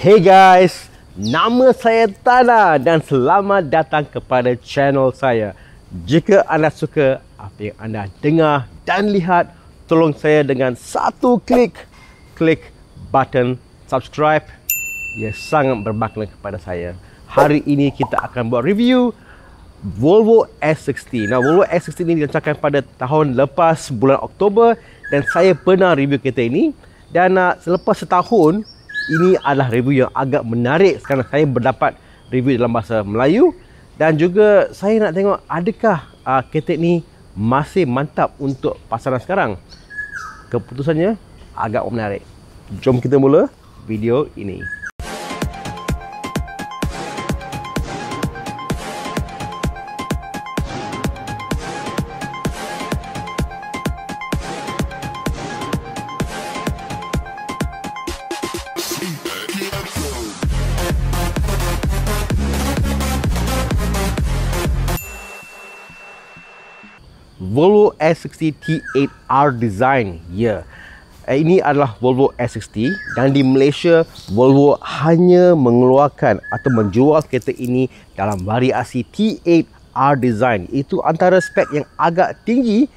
Hey guys, nama saya Tana dan selamat datang kepada channel saya. Jika anda suka apa yang anda dengar dan lihat, tolong saya dengan satu klik button subscribe. Ia sangat bermakna kepada saya. Hari ini kita akan buat review Volvo S60. Nah, Volvo S60 ini dilancarkan pada tahun lepas bulan Oktober dan saya pernah review kereta ini. Dan selepas setahun, ini adalah review yang agak menarik kerana saya berdapat review dalam bahasa Melayu dan juga saya nak tengok adakah kereta ini masih mantap untuk pasaran sekarang. Keputusannya agak menarik. Jom kita mula video ini. Volvo S60 T8R design. Ini adalah Volvo S60 dan di Malaysia Volvo hanya mengeluarkan atau menjual kereta ini dalam variasi T8R design. Itu antara spek yang agak tinggi.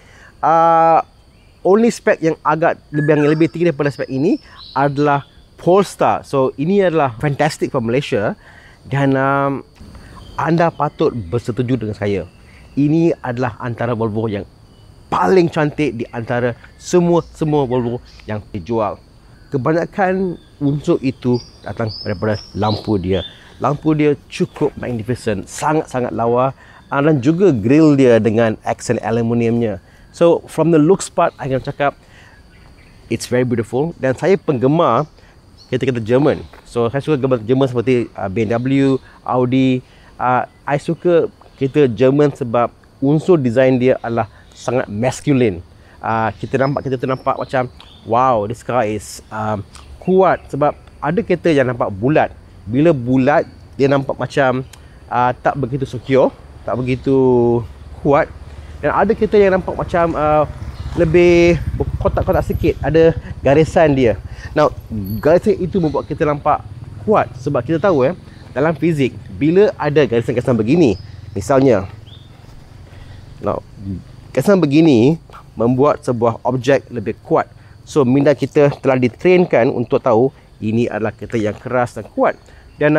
Only spek yang agak lebih tinggi daripada spek ini adalah Polestar. So ini adalah fantastic for Malaysia dan anda patut bersetuju dengan saya. Ini adalah antara Volvo yang paling cantik di antara semua Volvo yang dijual. Kebanyakan unsur itu datang daripada lampu dia. Lampu dia cukup magnificent, sangat-sangat lawa, dan juga grill dia dengan aksen aluminiumnya. So from the looks part, I can cakap it's very beautiful. Dan saya penggemar kereta-kereta Jerman. So saya suka gambar Jerman seperti BMW, Audi. I suka kereta Jerman sebab unsur design dia adalah sangat masculine. Kita nampak macam wow, this car is kuat sebab ada kereta yang nampak bulat. Bila bulat dia nampak macam tak begitu secure, tak begitu kuat. Dan ada kereta yang nampak macam lebih kotak-kotak sikit, ada garisan dia. Now, garisan itu membuat kita nampak kuat sebab kita tahu dalam fizik bila ada garisan-garisan begini, misalnya, garisan begini membuat sebuah objek lebih kuat. So, minda kita telah ditrainkan untuk tahu ini adalah kereta yang keras dan kuat. Dan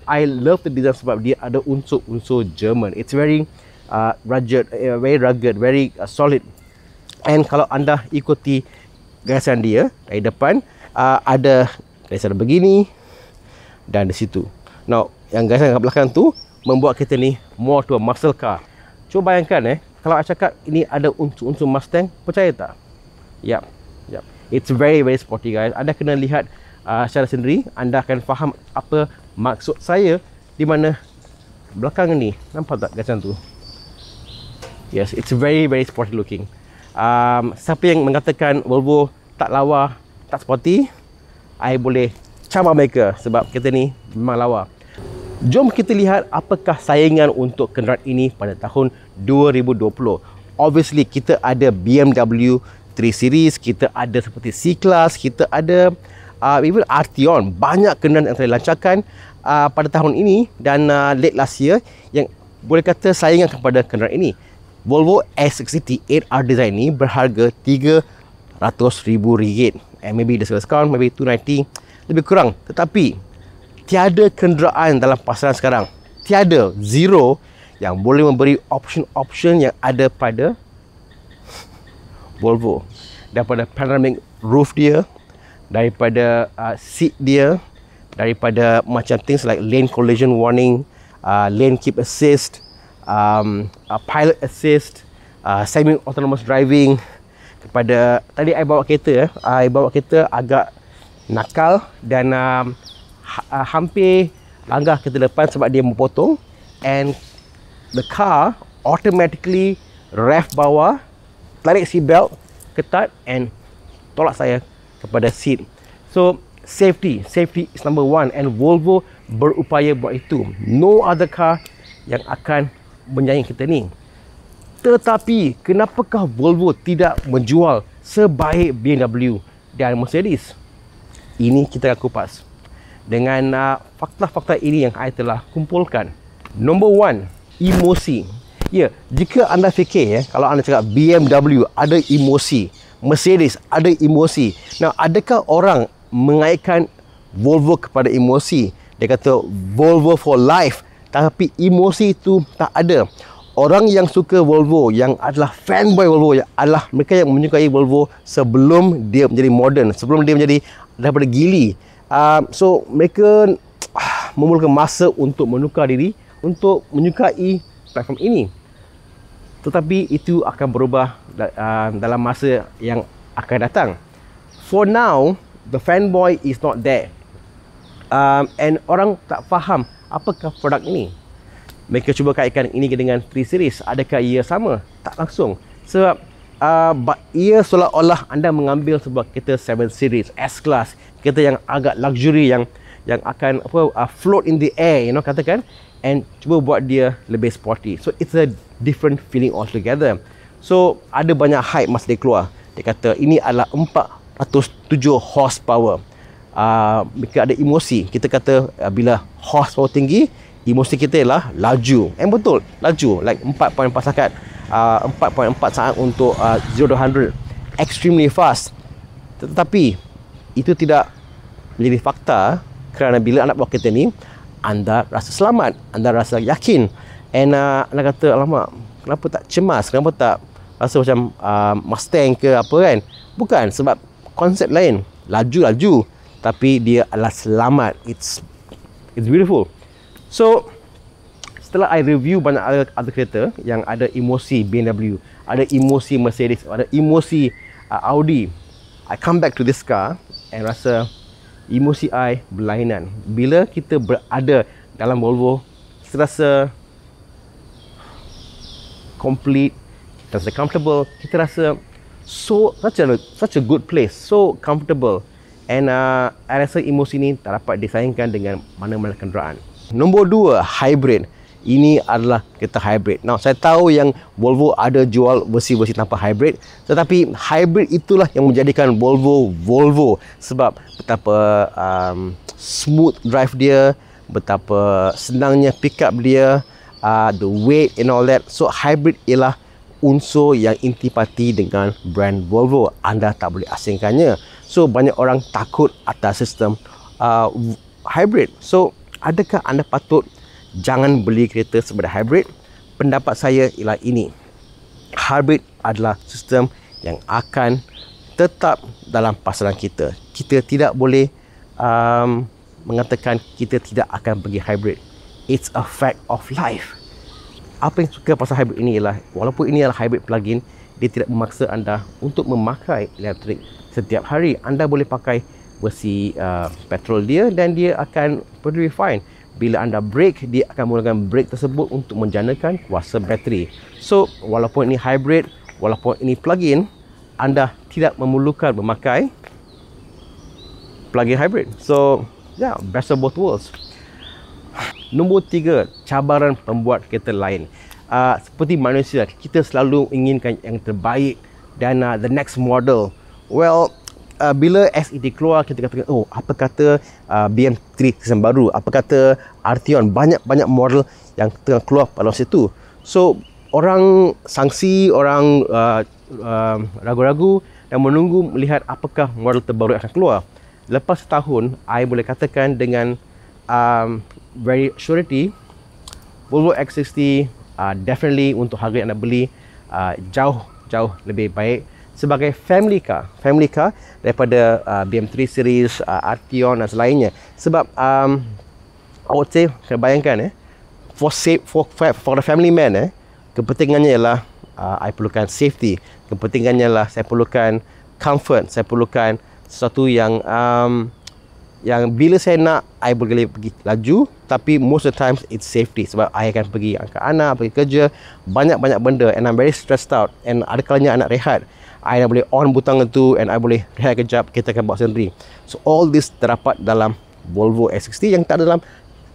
I love the design sebab dia ada unsur-unsur Jerman. It's very rugged, very solid. And kalau anda ikuti garisan dia dari depan, ada garisan begini dan di situ. Now, yang garisan kat belakang tu membuat kereta ni more to a muscle car. Cuba bayangkan kalau saya cakap ini ada unsur-unsur Mustang, percaya tak? Yap. It's very sporty guys. Anda kena lihat secara sendiri, anda akan faham apa maksud saya di mana belakang ni. Nampak tak garisan tu? Yes, it's very sporty looking. Siapa yang mengatakan Volvo tak lawa, tak sporty, I boleh cabar mereka sebab kereta ni memang lawa. Jom kita lihat apakah saingan untuk kenderaan ini pada tahun 2020. Obviously kita ada BMW 3 Series, kita ada seperti C-Class, kita ada even Arteon. Banyak kenderaan yang telah dilancarkan pada tahun ini dan late last year yang boleh kata saingan kepada kenderaan ini. Volvo S60 T8R design ini berharga RM300,000. And maybe there's a discount, maybe $290, lebih kurang. Tetapi tiada kenderaan dalam pasaran sekarang, tiada, zero, yang boleh memberi option yang ada pada Volvo. Daripada panoramic roof dia, daripada seat dia, daripada macam things like lane collision warning, lane keep assist, pilot assist, semi autonomous driving. Kepada tadi I bawa kereta agak nakal dan hampir langgar kereta depan sebab dia memotong, and the car automatically rev bawah, tarik seat belt ketat and tolak saya kepada seat. So safety is number one and Volvo berupaya buat itu. No other car yang akan menyaing kita ni. Tetapi kenapakah Volvo tidak menjual sebaik BMW dan Mercedes? Ini kita akan kupas. dengan fakta-fakta ini yang I telah kumpulkan. Number one, emosi. Ya, jika anda fikir kalau anda cakap BMW ada emosi, Mercedes ada emosi. Nah, adakah orang mengaitkan Volvo kepada emosi? Dia kata Volvo for life, tapi emosi itu tak ada. Orang yang suka Volvo, yang adalah fanboy Volvo, adalah mereka yang menyukai Volvo sebelum dia menjadi moden, sebelum dia menjadi daripada gili. So mereka memulakan masa untuk menukar diri, untuk menyukai platform ini. Tetapi itu akan berubah dalam masa yang akan datang. For now, the fanboy is not there. And orang tak faham apakah produk ini. Mereka cuba kaitkan ini dengan 3 Series. Adakah ia sama? Tak langsung. Sebab ia seolah-olah anda mengambil sebuah kereta 7 Series, S-Class, kereta yang agak luxury, yang akan float in the air, katakan, and cuba buat dia lebih sporty. So it's a different feeling altogether. So ada banyak hype masa dia keluar. Dia kata ini adalah 407 horsepower. Mereka ada emosi. Kita kata bila horsepower tinggi, emosi kita ialah laju. Betul, laju. Like 4.4 saat. 4.4 saat untuk 0 to 100. Extremely fast. Tetapi itu tidak menjadi fakta, kerana bila anda bawa kereta ni, anda rasa selamat, anda rasa yakin. And anda kata, alamak, kenapa tak cemas? Kenapa tak rasa macam Mustang ke apa kan? Bukan, sebab konsep lain. Laju-laju, tapi dia adalah selamat. It's beautiful. So setelah I review banyak other kereta yang ada emosi BMW, ada emosi Mercedes, ada emosi Audi, I come back to this car and rasa emosi I berlainan. Bila kita berada dalam Volvo, kita rasa complete, kita rasa comfortable, kita rasa such a good place, so comfortable. And I rasa emosi ni tak dapat disayangkan dengan mana-mana kenderaan. Nombor 2, hybrid. Ini adalah kereta hybrid. Now, saya tahu yang Volvo ada jual versi-versi tanpa hybrid, tetapi hybrid itulah yang menjadikan Volvo. Sebab betapa smooth drive dia, betapa senangnya pick up dia, the weight and all that. So, hybrid ialah unsur yang intipati dengan brand Volvo. Anda tak boleh asingkannya. So, banyak orang takut atas sistem hybrid. So, adakah anda patut jangan beli kereta sebagai hybrid? Pendapat saya ialah ini. Hybrid adalah sistem yang akan tetap dalam pasaran kita. Kita tidak boleh mengatakan kita tidak akan pergi hybrid. It's a fact of life. Apa yang suka pasal hybrid ini ialah, walaupun ini adalah hybrid plug-in, dia tidak memaksa anda untuk memakai elektrik setiap hari. Anda boleh pakai versi petrol dia dan dia akan pretty fine. Bila anda brake, dia akan menggunakan brake tersebut untuk menjanakan kuasa bateri. So, walaupun ini hybrid, walaupun ini plug-in, anda tidak memerlukan memakai plug-in hybrid. So, yeah, best of both worlds. Nombor 3, cabaran pembuat kereta lain. Seperti manusia, kita selalu inginkan yang terbaik dan the next model. Well, bila SED keluar, kita katakan, oh, apa kata BM3 season baru, apa kata Arteon, banyak model yang tengah keluar pada masa itu. So, orang sangsi, orang ragu-ragu dan menunggu melihat apakah model terbaru yang akan keluar. Lepas setahun, I boleh katakan dengan very surety, Volvo X60 definitely untuk harga yang anda beli jauh lebih baik sebagai family car daripada BM3 series, Arteon dan selainnya. Sebab I would say, bayangkan for the family man, kepentingannya ialah I perlukan safety, kepentingannya ialah saya perlukan comfort, saya perlukan sesuatu yang bila saya nak, I boleh pergi laju, tapi most of the times it's safety. Sebab I akan pergi angkat anak, pergi kerja, banyak benda, and I'm very stressed out. And ada kalanya anak rehat, I dah boleh on butang itu, and I boleh rehat kejap, kita akan bawa sendiri. So all this terdapat dalam Volvo S60 yang tak ada dalam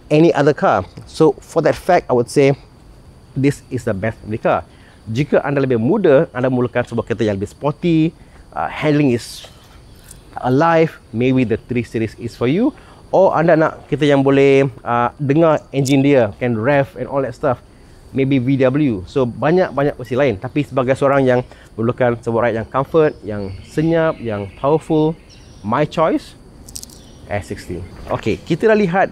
any other car. So for that fact, I would say this is the best car. Jika anda lebih muda, anda memerlukan sebuah kereta yang lebih sporty, handling is alive, maybe the 3 Series is for you. Or anda nak kereta yang boleh dengar engine dia, can rev and all that stuff, maybe VW. So banyak opsi lain. Tapi sebagai seorang yang memerlukan sebuah ride yang comfort, yang senyap, yang powerful, my choice S60. Okey, kita dah lihat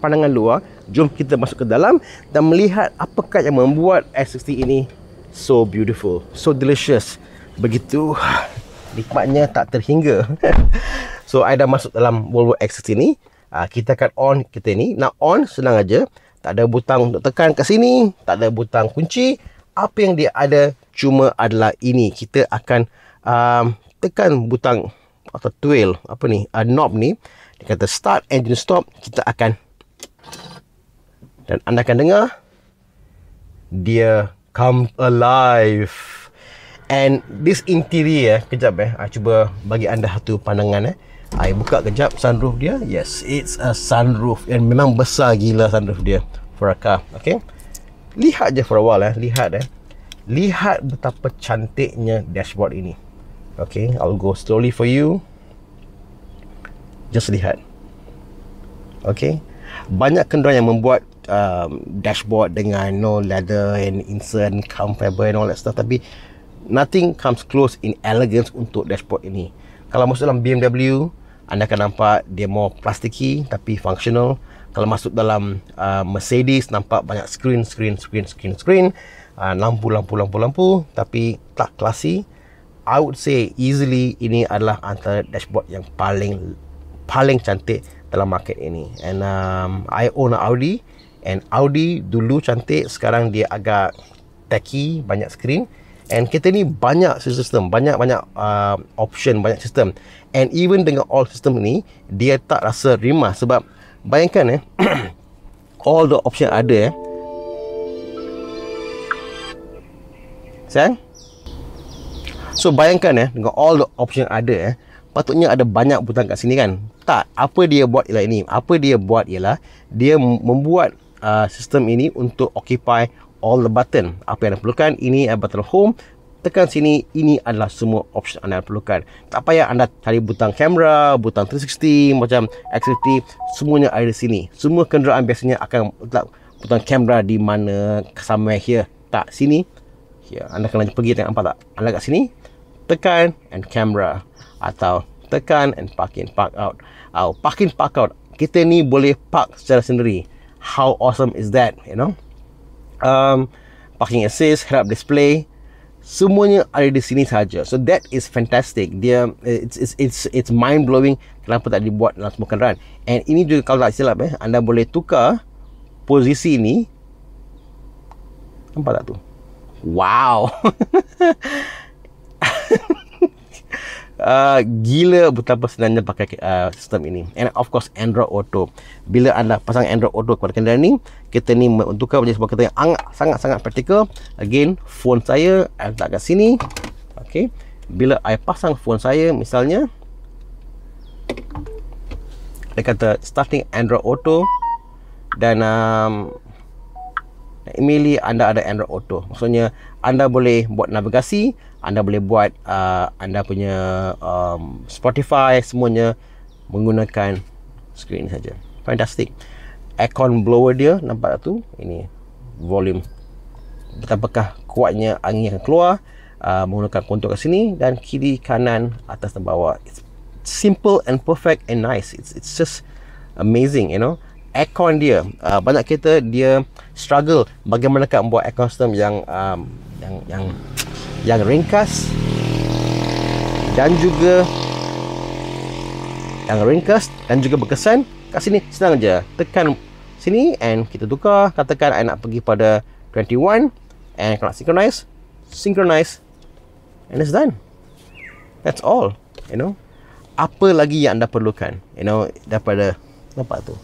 pandangan luar. Jom kita masuk ke dalam dan melihat apakah yang membuat S60 ini so beautiful, so delicious. Begitu nikmatnya tak terhingga. So I dah masuk dalam Volvo X60 ni. Kita akan on kereta ni. Nak on senang aja. Tak ada butang untuk tekan kat sini, tak ada butang kunci. Apa yang dia ada cuma adalah ini. Kita akan tekan butang atau twirl knob ni. Dia kata start, engine stop. Kita akan, dan anda akan dengar dia come alive. And this interior, kejap cuba bagi anda satu pandangan. I buka kejap sunroof dia. Yes, it's a sunroof. And memang besar gila sunroof dia for a car. Okay, lihat je for a while. Lihat betapa cantiknya dashboard ini. Okay, I'll go slowly for you. Just lihat. Okay, banyak kenderaan yang membuat dashboard dengan leather and insert and carbon fiber and all that stuff, tapi nothing comes close in elegance untuk dashboard ini. Kalau masuk dalam BMW, anda akan nampak dia more plasticky tapi functional. Kalau masuk dalam Mercedes, nampak banyak screen, lampu, tapi tak classy. I would say easily ini adalah antara dashboard yang paling cantik dalam market ini. And I own Audi, and Audi dulu cantik, sekarang dia agak tacky, banyak screen. And kereta ni banyak sistem, banyak option, banyak sistem. And even dengan all sistem ni, dia tak rasa rimah. Sebab bayangkan all the option ada sayang. So bayangkan dengan all the option ada patutnya ada banyak butang kat sini kan. Tak, apa dia buat ialah ini. Apa dia buat ialah dia membuat sistem ini untuk occupy all the button. Apa yang anda perlukan, ini button home, tekan sini, ini adalah semua option anda perlukan. Tak payah anda cari butang kamera, butang 360 macam X50, semuanya ada di sini. Semua kenderaan biasanya akan letak butang kamera di mana, somewhere here. Tak, sini, here. Anda kena pergi tengok, nampak tak? Anda kat sini, tekan and camera, atau tekan and park in, park out. Park in, park out. Kita ni boleh park secara sendiri. How awesome is that, you know? Parking assist, head up display, semuanya ada di sini saja. So that is fantastic. Dia it's mind blowing kenapa tak dibuat dalam semua kenderaan. And ini juga kalau tak silap anda boleh tukar posisi ini. Nampak tak tu? Wow. Gila betapa senangnya pakai sistem ini. And of course Android Auto. Bila anda pasang Android Auto kepada kenderaan ni, kita ni tukar menjadi sebuah kereta yang sangat-sangat praktikal. Again, phone saya letak kat sini. Okay, bila I pasang phone saya misalnya, dia kata starting Android Auto, dan immediately anda ada Android Auto. Maksudnya anda boleh buat navigasi, anda boleh buat anda punya Spotify, semuanya menggunakan skrin saja. Fantastic. Aircon blower dia, nampak tak tu? Ini volume. Betapakah kuatnya angin yang keluar, menggunakan kontur kat sini, dan kiri, kanan, atas dan bawah. It's simple and perfect and nice. It's just amazing, you know. Aircon dia, banyak kereta dia struggle bagaimana nak buat aircon system yang ringkas dan juga berkesan. Kat sini senang aja, tekan sini and kita tukar. Katakan I nak pergi pada 21 and kalau nak synchronize and it's done. That's all, you know. Apa lagi yang anda perlukan, you know, daripada, nampak tu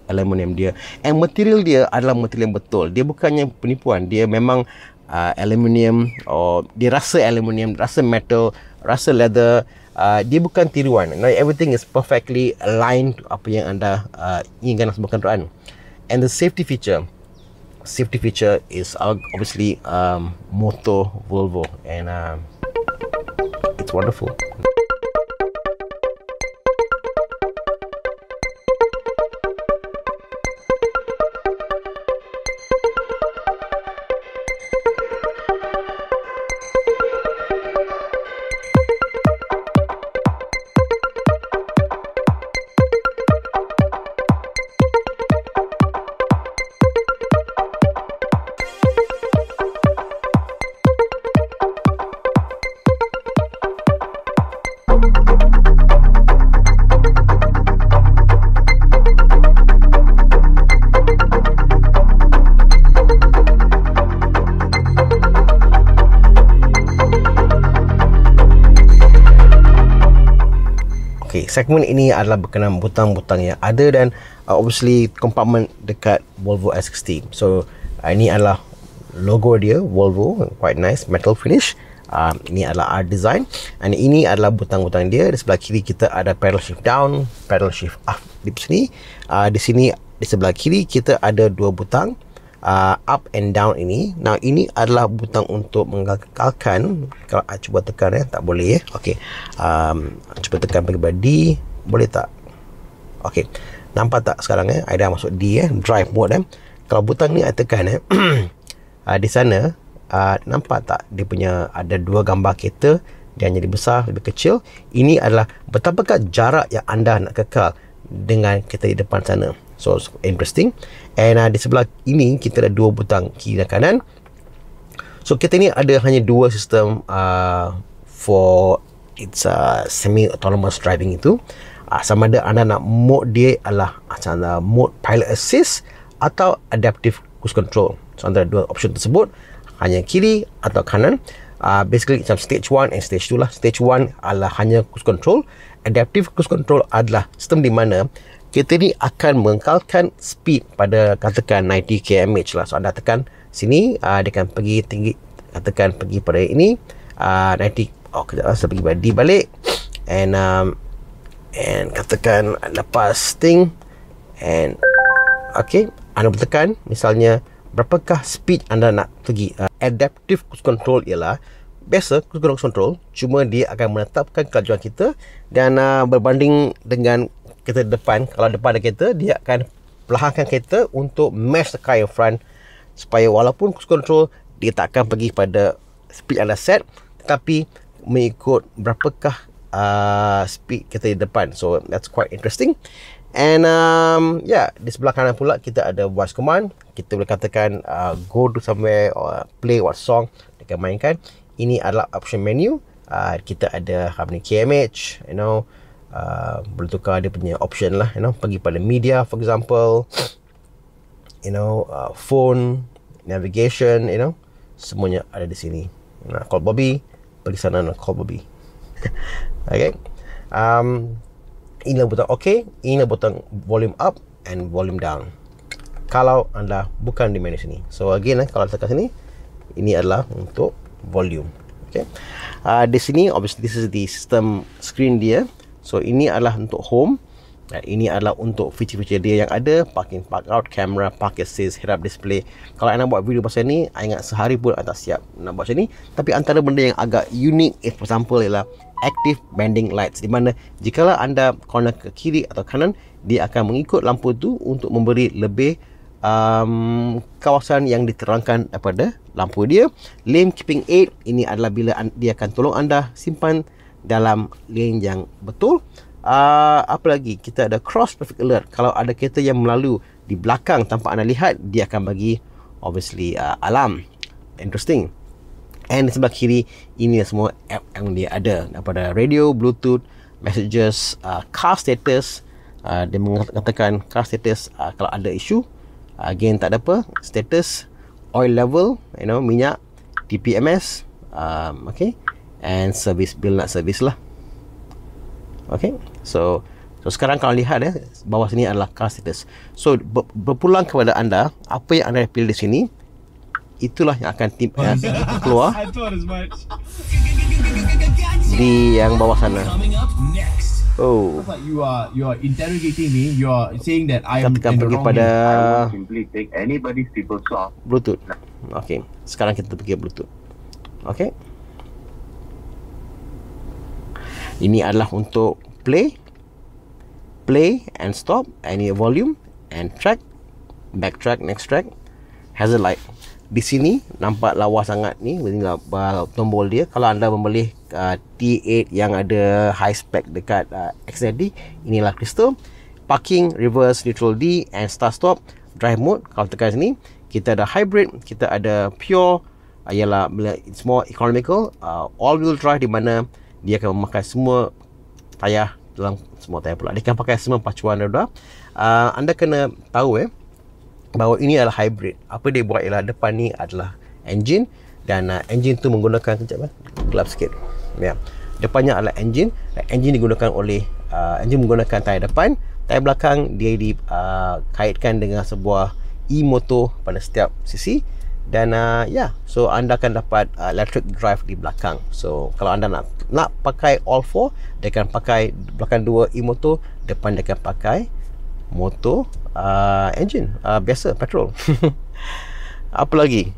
aluminium dia, and material dia adalah material yang betul. Dia bukannya penipuan, dia memang aluminium, dia rasa aluminium, rasa metal, rasa leather. Dia bukan tiruan. Everything is perfectly aligned to apa yang anda inginkan dalam sebuah kenderaan. And the safety feature is obviously Moto Volvo, and it's wonderful. segmen ini adalah berkenaan butang-butang yang ada dan obviously compartment dekat Volvo S60. So ini adalah logo dia, Volvo, quite nice metal finish. Ini adalah art design, and ini adalah butang-butang dia. Di sebelah kiri kita ada pedal shift down, pedal shift up di sini. Di sini di sebelah kiri kita ada dua butang up and down ini. Nah, ini adalah butang untuk mengekalkan. Kalau cuba tekan tak boleh ya. Okey. Cuba tekan pergi pada D, boleh tak? Okey. Nampak tak sekarang I dah masuk D drive mode Kalau butang ni I tekan di sana nampak tak dia punya ada dua gambar kereta, dia jadi besar, lebih kecil. Ini adalah betapakah jarak yang anda nak kekal dengan kereta di depan sana. So interesting. And di sebelah ini kita ada dua butang kiri dan kanan. So kereta ni ada hanya dua sistem for its semi-autonomous driving itu. Sama ada anda nak mode dia adalah mode pilot assist atau adaptive cruise control. So antara dua option tersebut, hanya kiri atau kanan. Basically macam stage 1 and stage 2 lah. Stage 1 adalah hanya cruise control. Adaptive cruise control adalah sistem di mana kereta ni akan mengekalkan speed pada katakan 90 km lah. So anda tekan sini, dia akan pergi tinggi, katakan pergi pada ini 90. Kejap lah, saya pergi pada D balik, and katakan lepas thing, and okay, anda bertekan misalnya berapakah speed anda nak pergi. Adaptive cruise control ialah biasa cruise control, cuma dia akan menetapkan kelajuan kita dan berbanding dengan kereta depan. Kalau depan ada kereta, dia akan perlahankan kereta untuk match the car in front, supaya walaupun cruise control dia tak akan pergi pada speed anda set, tetapi mengikut berapakah speed kereta di depan. So that's quite interesting. And di sebelah kanan pula kita ada voice command. Kita boleh katakan go to somewhere or play what song dia akan mainkan. Ini adalah option menu. Kita ada how many kmh, boleh tukar dia punya option lah, pergi pada media for example, phone, navigation, semuanya ada di sini. Call Bobby, pergi sana nak call Bobby. Okay. Inilah butang OK, inilah butang volume up and volume down kalau anda bukan di menu sini. So again, kalau tekan sini, ini adalah untuk volume. Okay. Di sini obviously this is the system screen dia. So ini adalah untuk home, dan ini adalah untuk feature-feature dia yang ada: parking, park out, camera, park assist, head up display. Kalau anda buat video pasal ni, I ingat sehari pun I tak siap nak buat macam ni. Tapi antara benda yang agak unik, for example, ialah active bending lights, di mana jikalau anda corner ke kiri atau kanan, dia akan mengikut lampu tu untuk memberi lebih kawasan yang diterangkan daripada lampu dia. Lane keeping aid, ini adalah bila dia akan tolong anda simpan dalam lane yang betul. Apa lagi, kita ada cross traffic alert. Kalau ada kereta yang melalu di belakang tanpa anda lihat, dia akan bagi obviously alarm. Interesting. And di sebelah kiri, ini semua app yang dia ada, daripada radio, bluetooth, messages, car status. Dia mengatakan car status kalau ada isu. Again, tak ada apa. Status, oil level, minyak, TPMS, okay, and service, bill nak service lah. Okay, so sekarang kalau lihat bawah sini adalah car status. So berpulang kepada anda, apa yang anda pilih di sini, itulah yang akan keluar di yang bawah sana. Oh, you are interrogating me. You are saying that I am tekan pergi pada simply take anybody's people song. Bluetooth. Okay, sekarang kita pergi Bluetooth. Okay, ini adalah untuk play and stop, any volume and track, backtrack, next track, hazard light. Di sini nampak lawa sangat ni, inilah tombol dia. Kalau anda membeli T8 yang ada high spec dekat XZD, inilah crystal. Parking, reverse, neutral D, and start stop. Drive mode, kalau tekan sini, kita ada hybrid, kita ada pure, ialah it's more economical, all wheel drive, di mana dia akan memakai semua tayar, dalam semua tayar pula. Dia akan pakai semua pacuan roda. Anda kena tahu bahawa ini adalah hybrid. Apa dia buat ialah depan ni adalah engine, dan engine tu menggunakan, kejap gelap sikit. Ya. Depannya adalah engine. Engine digunakan oleh engine menggunakan tayar depan, tayar belakang dia dikaitkan dengan sebuah e-motor pada setiap sisi. Dan so anda akan dapat electric drive di belakang. So kalau anda nak pakai all four, dia akan pakai belakang dua e-motor, depan dia akan pakai motor engine biasa petrol. Apa lagi?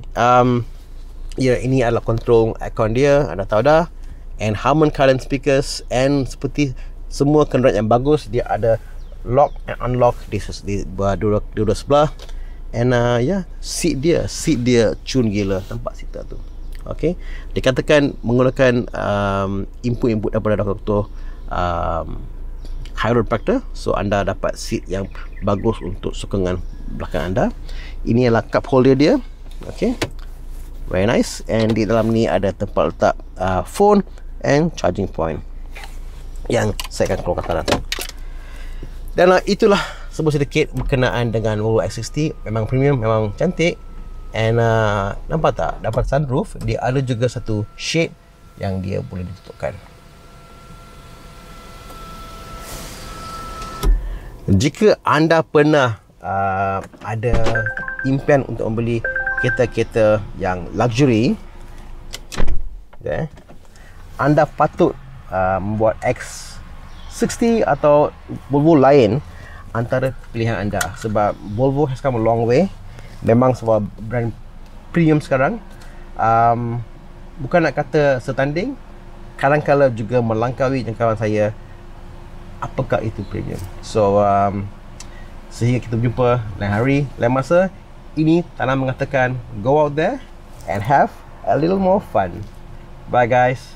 Ini adalah control aircon dia, anda tahu dah. And Harman Kardon speakers, and seperti semua kenderaan yang bagus, dia ada lock and unlock di dua sebelah. And seat dia cun gila, nampak seat tu. Okay, dikatakan menggunakan input daripada Dr. Chiropractor, so anda dapat seat yang bagus untuk sokongan belakang anda. Ini adalah cup holder dia. Okay, very nice. And di dalam ni ada tempat letak phone and charging point yang saya akan keluarkan tangan. Dan itulah sebuah sedikit berkenaan dengan Volvo S60. Memang premium, memang cantik. And nampak tak, dapat sunroof. Dia ada juga satu shade yang dia boleh ditutupkan. Jika anda pernah ada impian untuk membeli kereta-kereta yang luxury, anda patut membuat X60 atau Volvo lain antara pilihan anda, sebab Volvo has come a long way. Memang sebuah brand premium sekarang. Bukan nak kata setanding, kadang-kadang juga melangkaui jangkauan saya apakah itu premium. So sehingga kita berjumpa lain hari, lain masa. Ini Tanam mengatakan, go out there and have a little more fun. Bye guys.